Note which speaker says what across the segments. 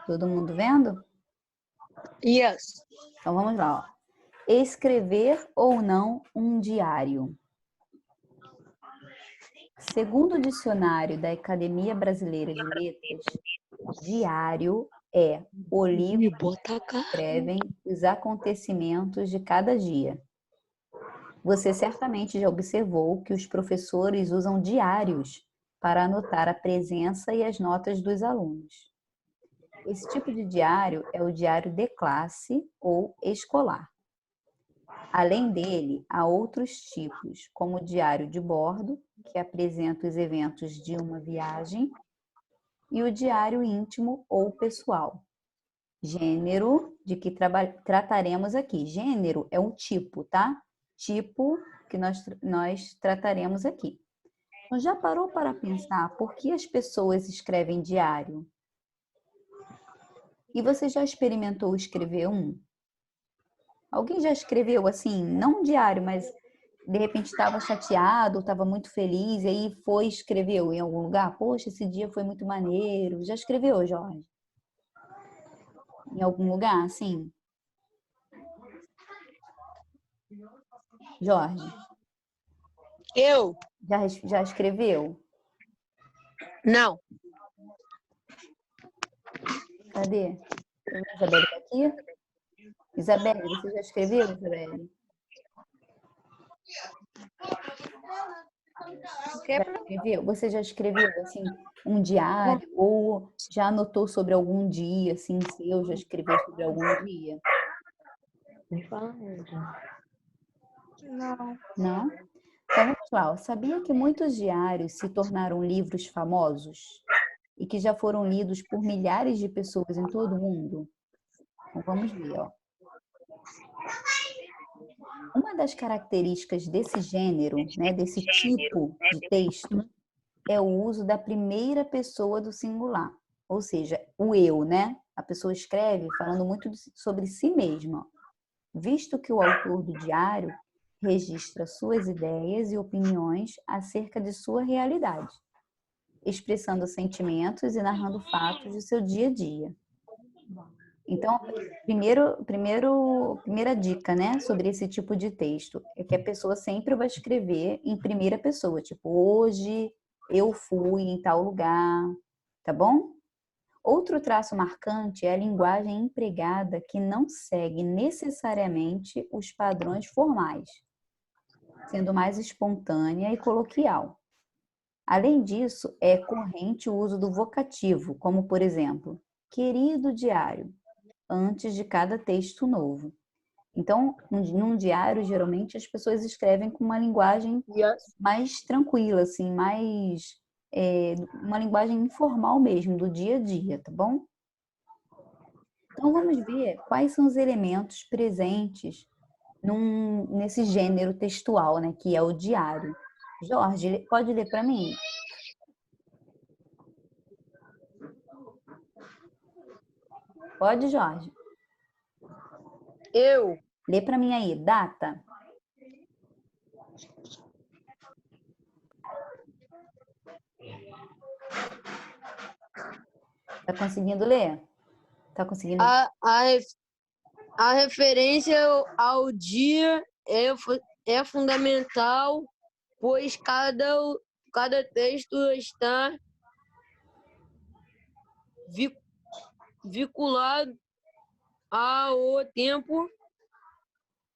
Speaker 1: Todo mundo vendo?
Speaker 2: Yes.
Speaker 1: Então vamos lá. Ó. Escrever ou não um diário? Segundo o dicionário da Academia Brasileira de Letras, diário é o livro que escrevem os acontecimentos de cada dia. Você certamente já observou que os professores usam diários para anotar a presença e as notas dos alunos. Esse tipo de diário é o diário de classe ou escolar. Além dele, há outros tipos, como o diário de bordo, que apresenta os eventos de uma viagem, e o diário íntimo ou pessoal. Gênero de que trataremos aqui. Gênero é um tipo, tá? Tipo que nós trataremos aqui. Então, já parou para pensar por que as pessoas escrevem diário? E você já experimentou escrever um? Alguém já escreveu assim, não um diário, mas de repente estava chateado, estava muito feliz, e aí foi e escreveu em algum lugar? Poxa, esse dia foi muito maneiro. Já escreveu, Jorge? Em algum lugar, assim? Jorge,
Speaker 2: Eu?
Speaker 1: já escreveu?
Speaker 2: Não.
Speaker 1: Cadê? Isabelle está aqui? Isabelle, você já escreveu, Isabelle? Já escreveu? Você já escreveu, assim, um diário? Ou já anotou sobre algum dia, assim, seu? Já escreveu sobre algum dia?
Speaker 2: Não.
Speaker 1: Não? Então, vamos lá. Sabia que muitos diários se tornaram livros famosos? E que já foram lidos por milhares de pessoas em todo o mundo? Então, vamos ver, ó. Uma das características desse gênero, né, desse tipo de texto, é o uso da primeira pessoa do singular, ou seja, o eu, né? A pessoa escreve falando muito sobre si mesma, visto que o autor do diário registra suas ideias e opiniões acerca de sua realidade, expressando sentimentos e narrando fatos do seu dia a dia. Então, primeira dica, né, sobre esse tipo de texto é que a pessoa sempre vai escrever em primeira pessoa, tipo, hoje eu fui em tal lugar, tá bom? Outro traço marcante é a linguagem empregada que não segue necessariamente os padrões formais, sendo mais espontânea e coloquial. Além disso, é corrente o uso do vocativo, como por exemplo, querido diário, antes de cada texto novo. Então, num diário, geralmente as pessoas escrevem com uma linguagem
Speaker 2: Yes.
Speaker 1: mais tranquila, assim, mais uma linguagem informal mesmo, do dia a dia, tá bom? Então, vamos ver quais são os elementos presentes nesse gênero textual, né, que é o diário. Jorge, pode ler para mim? Pode, Jorge?
Speaker 2: Eu?
Speaker 1: Lê para mim aí, data. Tá conseguindo ler? Tá conseguindo?
Speaker 2: A referência ao dia é fundamental, pois cada texto está vinculado ao tempo,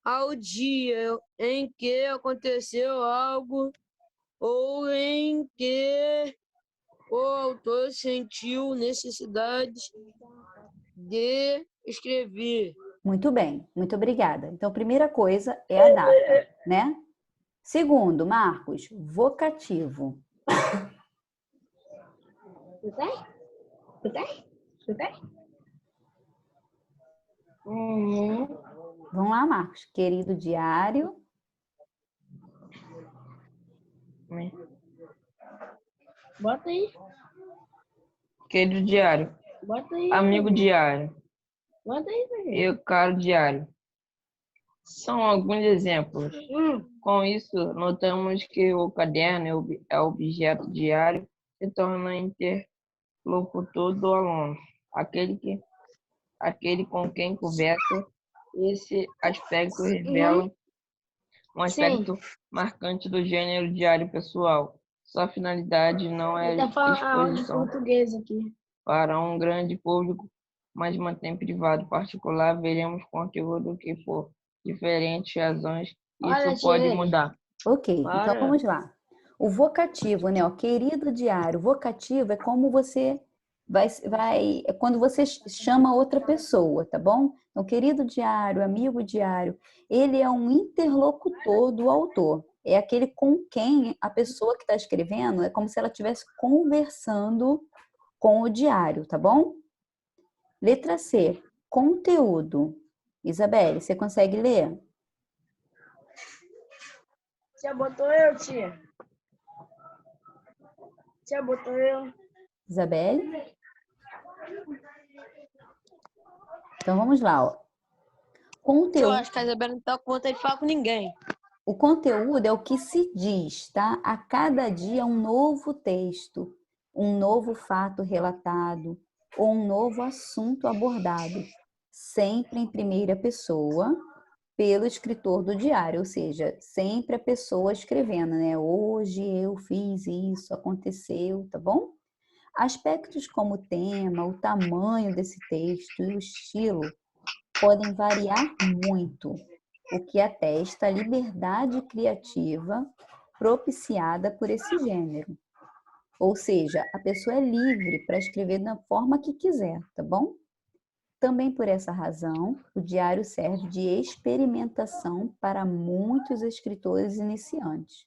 Speaker 2: ao dia em que aconteceu algo ou em que o autor sentiu necessidade de escrever.
Speaker 1: Muito bem, muito obrigada. Então, primeira coisa é a data, né? Segundo, Marcos, vocativo. Vamos lá, Marcos. Querido diário.
Speaker 3: Bota aí.
Speaker 4: Querido diário,
Speaker 3: Bota aí.
Speaker 4: amigo diário,
Speaker 3: Bota aí, velho.
Speaker 4: eu caro diário. São alguns exemplos. Com isso, notamos que o caderno é objeto diário se torna locutor do aluno, aquele com quem conversa. Esse aspecto revela um aspecto marcante do gênero diário pessoal. Sua finalidade não é
Speaker 3: Ele tá falando aula de
Speaker 4: exposição
Speaker 3: português aqui.
Speaker 4: para um grande público, mas mantém privado particular. Veremos conteúdo que for diferente, razões,
Speaker 3: Olha,
Speaker 4: isso pode
Speaker 3: Thierry.
Speaker 4: mudar.
Speaker 1: Ok, então
Speaker 2: Para.
Speaker 1: vamos lá. O vocativo, né? O querido diário. Vocativo é como você é quando você chama outra pessoa, tá bom? Então, querido diário, amigo diário, ele é um interlocutor do autor. É aquele com quem a pessoa que está escrevendo é como se ela estivesse conversando com o diário, tá bom? Letra C, conteúdo. Isabelle, você consegue ler?
Speaker 3: Tia botou eu, tia. Tia botou eu.
Speaker 1: Isabelle? Então vamos lá, ó.
Speaker 2: Eu
Speaker 1: Conteúdo.
Speaker 2: acho que a Isabela não tá com vontade de falar com ninguém.
Speaker 1: O conteúdo é o que se diz, tá? A cada dia um novo texto, um novo fato relatado ou um novo assunto abordado, sempre em primeira pessoa, pelo escritor do diário, ou seja, sempre a pessoa escrevendo, né? Hoje eu fiz isso, aconteceu, tá bom? Aspectos como o tema, o tamanho desse texto e o estilo podem variar muito, o que atesta a liberdade criativa propiciada por esse gênero. Ou seja, a pessoa é livre para escrever da forma que quiser, tá bom? Também por essa razão, o diário serve de experimentação para muitos escritores iniciantes.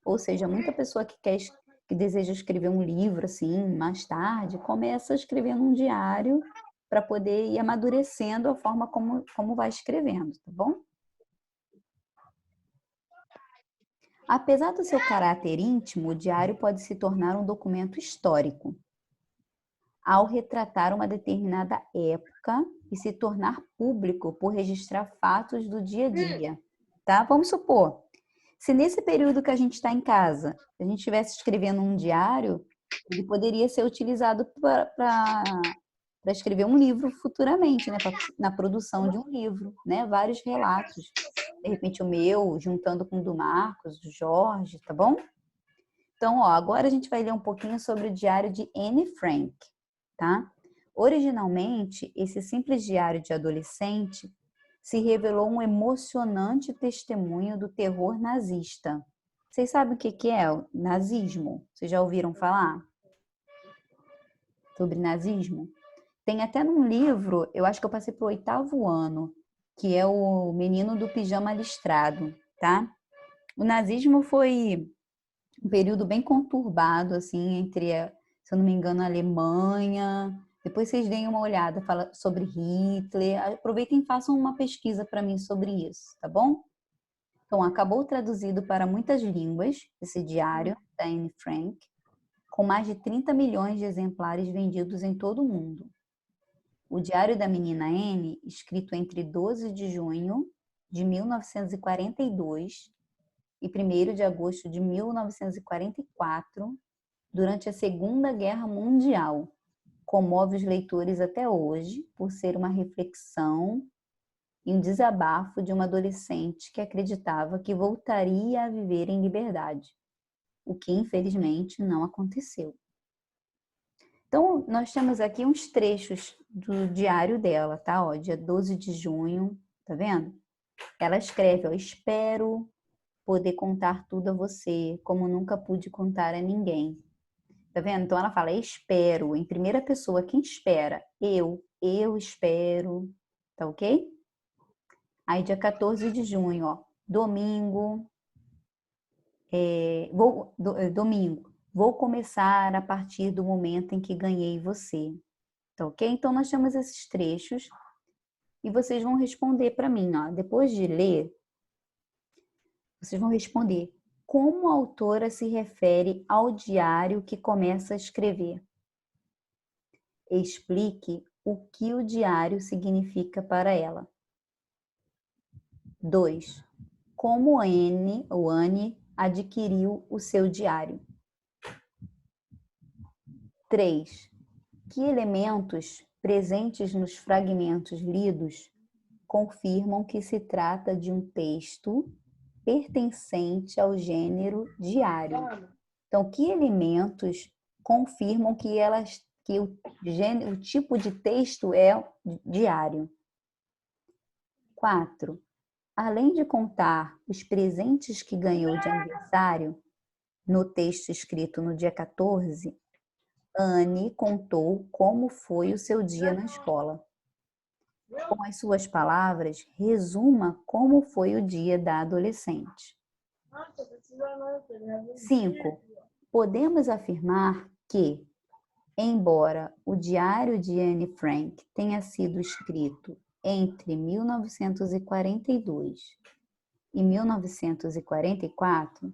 Speaker 1: Ou seja, muita pessoa que deseja escrever um livro assim, mais tarde, começa escrevendo um diário para poder ir amadurecendo a forma como vai escrevendo, tá bom? Apesar do seu caráter íntimo, o diário pode se tornar um documento histórico, ao retratar uma determinada época e se tornar público por registrar fatos do dia a dia, tá? Vamos supor, se nesse período que a gente está em casa, a gente estivesse escrevendo um diário, ele poderia ser utilizado para escrever um livro futuramente, né? Na produção de um livro, né? Vários relatos. De repente o meu, juntando com o do Marcos, do Jorge, tá bom? Então, ó, agora a gente vai ler um pouquinho sobre o diário de Anne Frank, tá? Originalmente, esse simples diário de adolescente se revelou um emocionante testemunho do terror nazista. Vocês sabem o que é o nazismo? Vocês já ouviram falar sobre nazismo? Tem até num livro, eu acho que eu passei para o 8º ano, que é o Menino do Pijama Listrado, tá? O nazismo foi um período bem conturbado, assim, entre, se eu não me engano, a Alemanha. Depois vocês deem uma olhada, fala sobre Hitler. Aproveitem e façam uma pesquisa para mim sobre isso, tá bom? Então, acabou traduzido para muitas línguas, esse diário da Anne Frank, com mais de 30 milhões de exemplares vendidos em todo o mundo. O Diário da Menina Anne, escrito entre 12 de junho de 1942 e 1º de agosto de 1944, durante a Segunda Guerra Mundial, comove os leitores até hoje por ser uma reflexão e um desabafo de uma adolescente que acreditava que voltaria a viver em liberdade, o que infelizmente não aconteceu. Então, nós temos aqui uns trechos do diário dela, tá? Ó, dia 12 de junho, tá vendo? Ela escreve, ó, espero poder contar tudo a você, como nunca pude contar a ninguém. Tá vendo? Então ela fala, espero, em primeira pessoa, quem espera? Eu espero, tá ok? Aí dia 14 de junho, ó, domingo, domingo, vou começar a partir do momento em que ganhei você, tá ok? Então nós temos esses trechos e vocês vão responder para mim, ó, depois de ler, vocês vão responder como a autora se refere ao diário que começa a escrever. Explique o que o diário significa para ela. 2. Como Anne adquiriu o seu diário. 3. Que elementos presentes nos fragmentos lidos confirmam que se trata de um texto pertencente ao gênero diário? Então, que elementos confirmam que o tipo de texto é diário? 4. Além de contar os presentes que ganhou de aniversário, no texto escrito no dia 14, Anne contou como foi o seu dia na escola. Com as suas palavras, resuma como foi o dia da adolescente. 5. Podemos afirmar que, embora o diário de Anne Frank tenha sido escrito entre 1942 e 1944,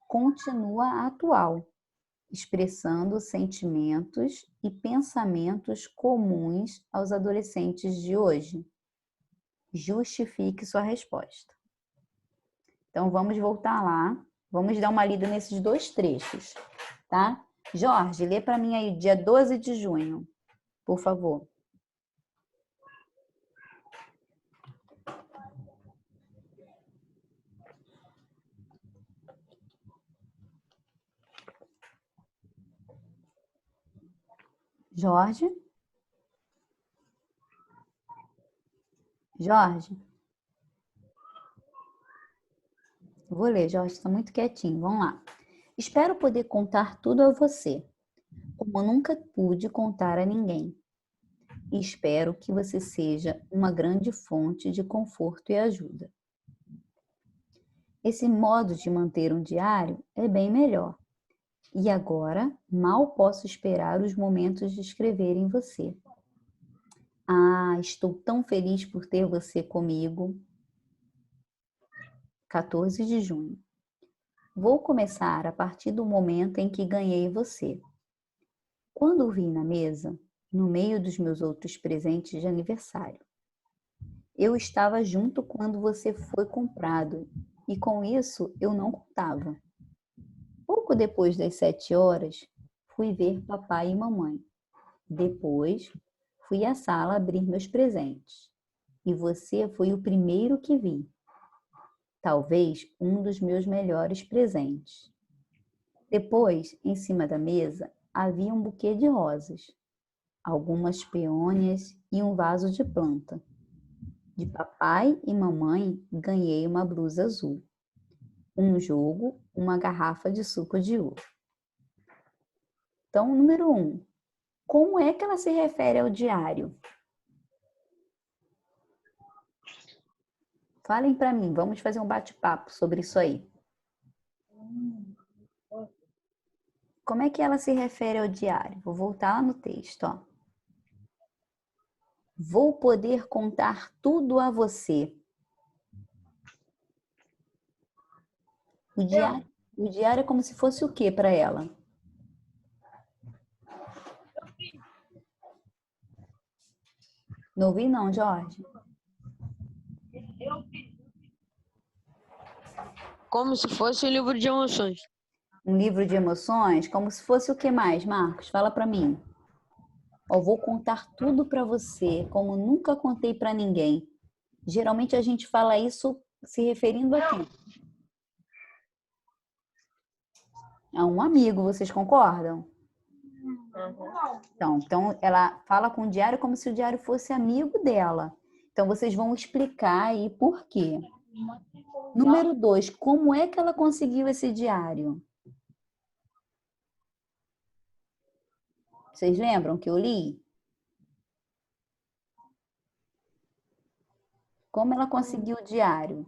Speaker 1: continua atual, expressando sentimentos e pensamentos comuns aos adolescentes de hoje. Justifique sua resposta. Então, vamos voltar lá. Vamos dar uma lida nesses 2 trechos, tá? Jorge, lê para mim aí, dia 12 de junho, por favor. Jorge? Jorge? Vou ler, Jorge, está muito quietinho. Vamos lá. Espero poder contar tudo a você, como nunca pude contar a ninguém. E espero que você seja uma grande fonte de conforto e ajuda. Esse modo de manter um diário é bem melhor. E agora, mal posso esperar os momentos de escrever em você. Ah, estou tão feliz por ter você comigo. 14 de junho. Vou começar a partir do momento em que ganhei você. Quando o vi na mesa, no meio dos meus outros presentes de aniversário. Eu estava junto quando você foi comprado e com isso eu não contava. Pouco depois das 7 horas, fui ver papai e mamãe. Depois, fui à sala abrir meus presentes. E você foi o primeiro que vi. Talvez um dos meus melhores presentes. Depois, em cima da mesa, havia um buquê de rosas, algumas peônias e um vaso de planta. De papai e mamãe, ganhei uma blusa azul, um jogo, uma garrafa de suco de uva. Então, número 1. Como é que ela se refere ao diário? Falem para mim, vamos fazer um bate-papo sobre isso aí. Como é que ela se refere ao diário? Vou voltar lá no texto, ó. Vou poder contar tudo a você. O diário é como se fosse o que para ela? Não ouvi não, Jorge.
Speaker 2: Como se fosse um livro de emoções.
Speaker 1: Um livro de emoções? Como se fosse o que mais, Marcos? Fala para mim. Eu vou contar tudo para você, como nunca contei para ninguém. Geralmente a gente fala isso se referindo a quem? A um amigo, vocês concordam? Então, ela fala com o diário como se o diário fosse amigo dela. Então, vocês vão explicar aí por quê. Número 2, como é que ela conseguiu esse diário? Vocês lembram que eu li? Como ela conseguiu o diário?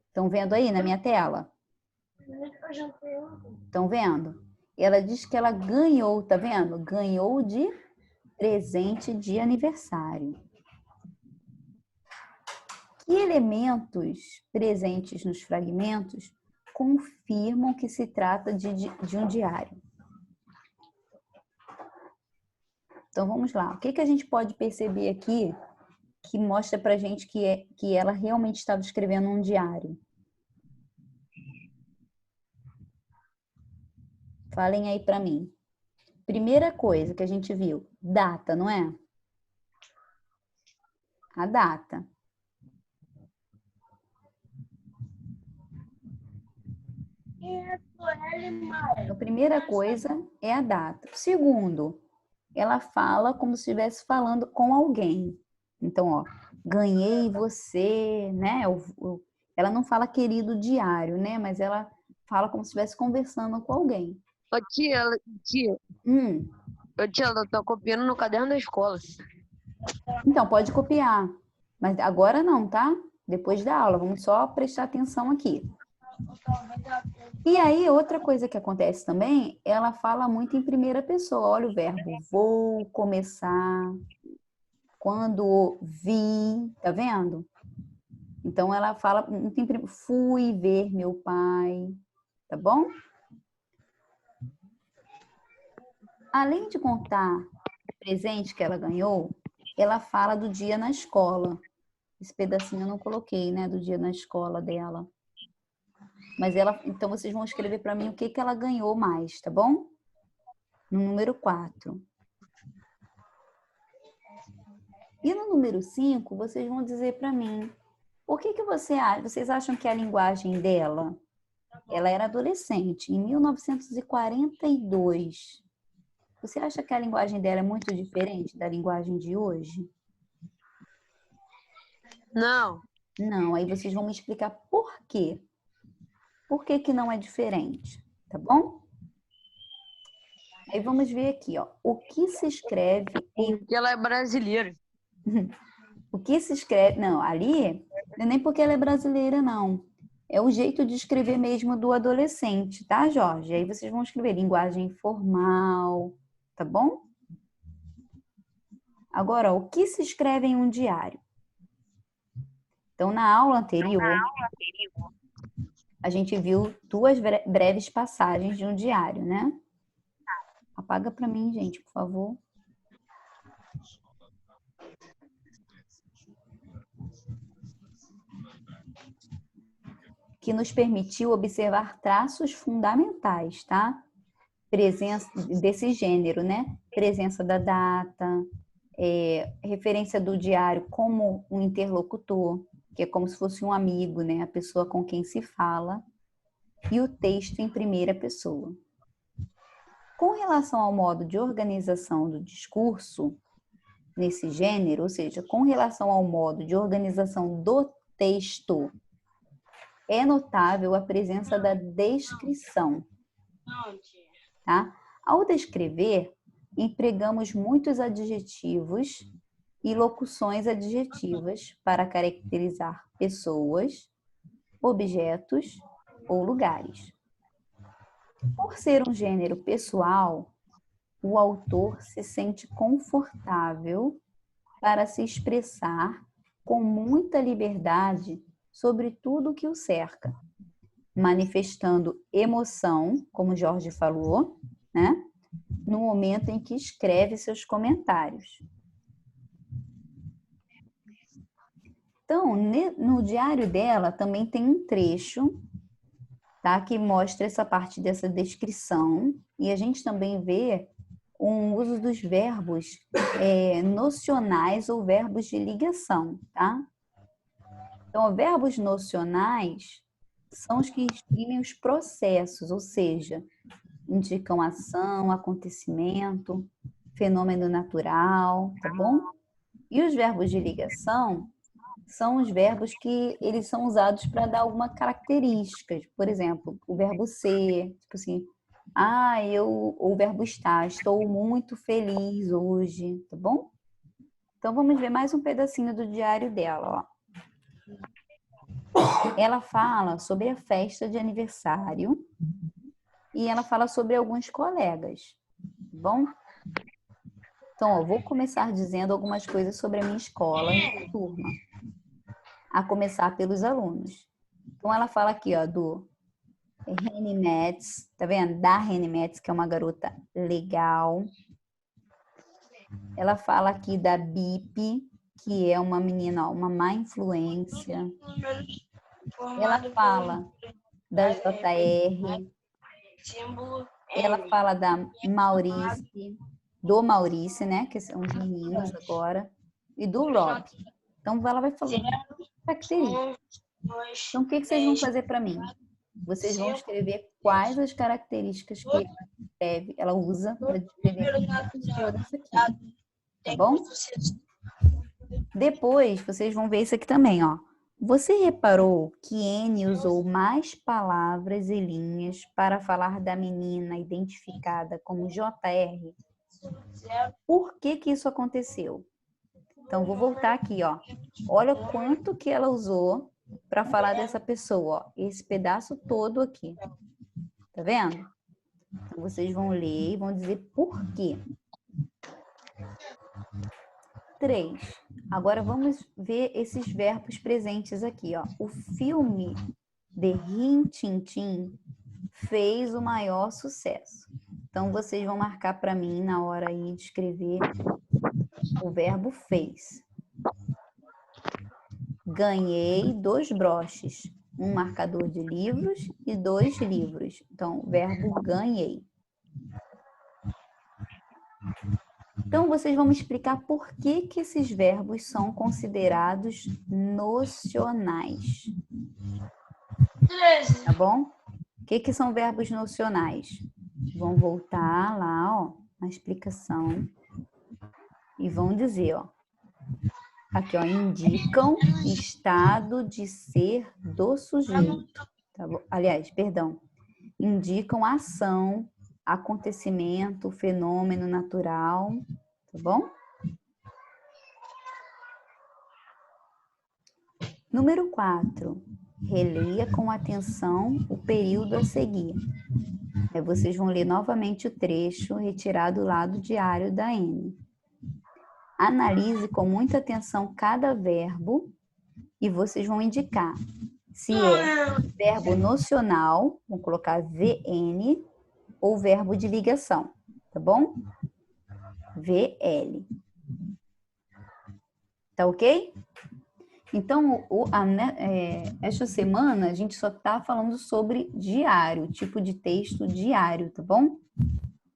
Speaker 1: Estão vendo aí na minha tela? Estão vendo? Ela diz que ela ganhou, tá vendo? Ganhou de presente de aniversário. Que elementos presentes nos fragmentos confirmam que se trata de um diário? Então, vamos lá. O que a gente pode perceber aqui que mostra pra gente que ela realmente estava escrevendo um diário? Falem aí para mim. Primeira coisa que a gente viu, data, não é? A data. A primeira coisa é a data. Segundo, ela fala como se estivesse falando com alguém. Então, ó, ganhei você, né? Ela não fala querido diário, né? Mas ela fala como se estivesse conversando com alguém.
Speaker 2: Ô, tia,
Speaker 1: Hum.
Speaker 2: ela tá copiando no caderno da escola.
Speaker 1: Então, pode copiar. Mas agora não, tá? Depois da aula. Vamos só prestar atenção aqui. E aí, outra coisa que acontece também, ela fala muito em primeira pessoa. Olha o verbo vou começar, quando vi, tá vendo? Então, ela fala muito em fui ver meu pai, tá bom? Além de contar o presente que ela ganhou, ela fala do dia na escola. Esse pedacinho eu não coloquei, né, do dia na escola dela. Mas ela, então vocês vão escrever para mim o que ela ganhou mais, tá bom? No número 4. E no número 5, vocês vão dizer para mim, o que vocês acham que é a linguagem dela? Ela era adolescente, em 1942. Você acha que a linguagem dela é muito diferente da linguagem de hoje?
Speaker 2: Não.
Speaker 1: Não, aí vocês vão me explicar por quê. Por que que não é diferente, tá bom? Aí vamos ver aqui, ó. O que se escreve em...
Speaker 2: Porque ela é brasileira.
Speaker 1: O que se escreve... Não, ali não é nem porque ela é brasileira, não. É o jeito de escrever mesmo do adolescente, tá, Jorge? Aí vocês vão escrever linguagem formal, tá bom? Agora, ó, o que se escreve em um diário? Então, na aula anterior, a gente viu 2 breves passagens de um diário, né? Apaga para mim, gente, por favor. Que nos permitiu observar traços fundamentais, tá? Presença desse gênero, né? Presença da data, referência do diário como um interlocutor, que é como se fosse um amigo, né? A pessoa com quem se fala, e o texto em primeira pessoa. Com relação ao modo de organização do discurso, nesse gênero, ou seja, com relação ao modo de organização do texto, é notável a presença da descrição. Tá? Ao descrever, empregamos muitos adjetivos e locuções adjetivas para caracterizar pessoas, objetos ou lugares. Por ser um gênero pessoal, o autor se sente confortável para se expressar com muita liberdade sobre tudo o que o cerca, manifestando emoção, como Jorge falou, né? No momento em que escreve seus comentários. Então, no diário dela também tem um trecho, tá? Que mostra essa parte dessa descrição, e a gente também vê um uso dos verbos nocionais ou verbos de ligação, tá? Então, verbos nocionais são os que exprimem os processos, ou seja, indicam ação, acontecimento, fenômeno natural, tá bom? E os verbos de ligação são os verbos que eles são usados para dar alguma característica. Por exemplo, o verbo ser, tipo assim, ou o verbo estar, estou muito feliz hoje, tá bom? Então, vamos ver mais um pedacinho do diário dela, ó. Ela fala sobre a festa de aniversário e ela fala sobre alguns colegas, tá bom? Então, ó, vou começar dizendo algumas coisas sobre a minha escola e turma, a começar pelos alunos. Então, ela fala aqui, ó, do Reni Metz, tá vendo? Da Reni Metz, que é uma garota legal. Ela fala aqui da Bip, que é uma menina, ó, uma má influência. Ela fala da JR.
Speaker 3: Símbolo
Speaker 1: ela fala da Maurice, do Maurício, né? Que são os meninos agora. E do Rob. Então, ela vai falar características. Então, o que vocês vão fazer para mim? Vocês vão escrever quais as características que ela usa para descrever cada pessoa dessa aqui. Tá bom? Depois, vocês vão ver isso aqui também, ó. Você reparou que N usou mais palavras e linhas para falar da menina identificada como JR? Por que que isso aconteceu? Então, vou voltar aqui, ó. Olha quanto que ela usou para falar dessa pessoa, ó. Esse pedaço todo aqui. Tá vendo? Então, vocês vão ler e vão dizer por quê. 3. Agora vamos ver esses verbos presentes aqui, ó. O filme de Rin Tin Tin fez o maior sucesso. Então, vocês vão marcar para mim na hora aí de escrever o verbo fez. Ganhei 2 broches, um marcador de livros e 2 livros. Então, verbo ganhei. Então, vocês vão me explicar por que que esses verbos são considerados nocionais. Tá bom? O que que são verbos nocionais? Vão voltar lá, ó, na explicação e vão dizer, ó, aqui, ó, indicam estado de ser do sujeito. Tá bom? Aliás, perdão, indicam ação, acontecimento, fenômeno natural, tá bom? Número 4. Releia com atenção o período a seguir. Aí vocês vão ler novamente o trecho retirado lá do diário da N. Analise com muita atenção cada verbo e vocês vão indicar se é verbo nocional, vamos colocar VN, ou verbo de ligação, tá bom? VL. Tá ok? Então, esta semana a gente só tá falando sobre diário, tipo de texto diário, tá bom?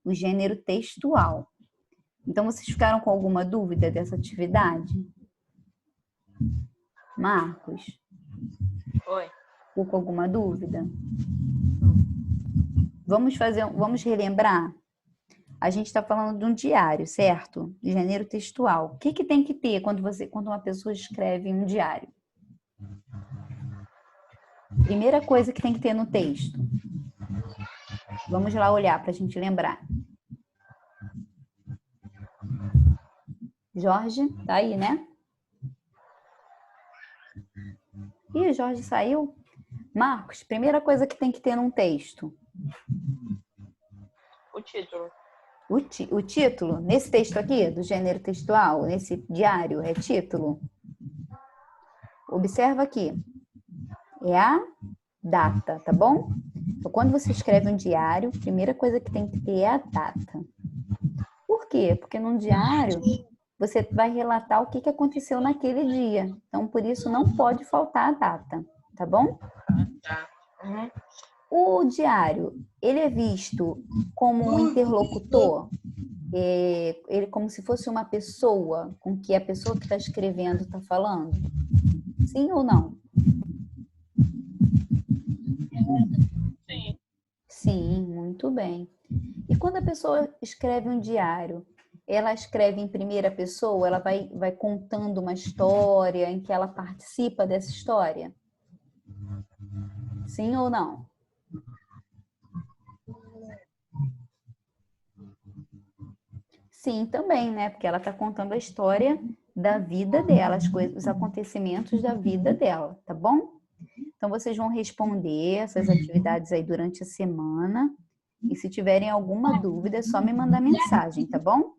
Speaker 1: O gênero textual. Então, vocês ficaram com alguma dúvida dessa atividade? Marcos?
Speaker 4: Oi.
Speaker 1: Ficou com alguma dúvida? Vamos relembrar? A gente está falando de um diário, certo? De gênero textual. O que que tem que ter quando uma pessoa escreve um diário? Primeira coisa que tem que ter no texto. Vamos lá olhar para a gente lembrar. Jorge, tá aí, né? Ih, Jorge saiu. Marcos, primeira coisa que tem que ter num texto.
Speaker 4: O título.
Speaker 1: O título, nesse texto aqui, do gênero textual, nesse diário, é título. Observa aqui. É a data, tá bom? Então, quando você escreve um diário, a primeira coisa que tem que ter é a data. Por quê? Porque num diário, você vai relatar o que aconteceu naquele dia. Então, por isso, não pode faltar a data, tá bom?
Speaker 4: Tá. Uhum.
Speaker 1: O diário, ele é visto como um interlocutor? Ele como se fosse uma pessoa com que a pessoa que está escrevendo está falando? Sim ou não?
Speaker 4: Sim.
Speaker 1: Sim, muito bem. E quando a pessoa escreve um diário, ela escreve em primeira pessoa, ela vai contando uma história em que ela participa dessa história? Sim ou não? Sim, também, né? Porque ela está contando a história da vida dela, os acontecimentos da vida dela, tá bom? Então, vocês vão responder essas atividades aí durante a semana. E se tiverem alguma dúvida, é só me mandar mensagem, tá bom?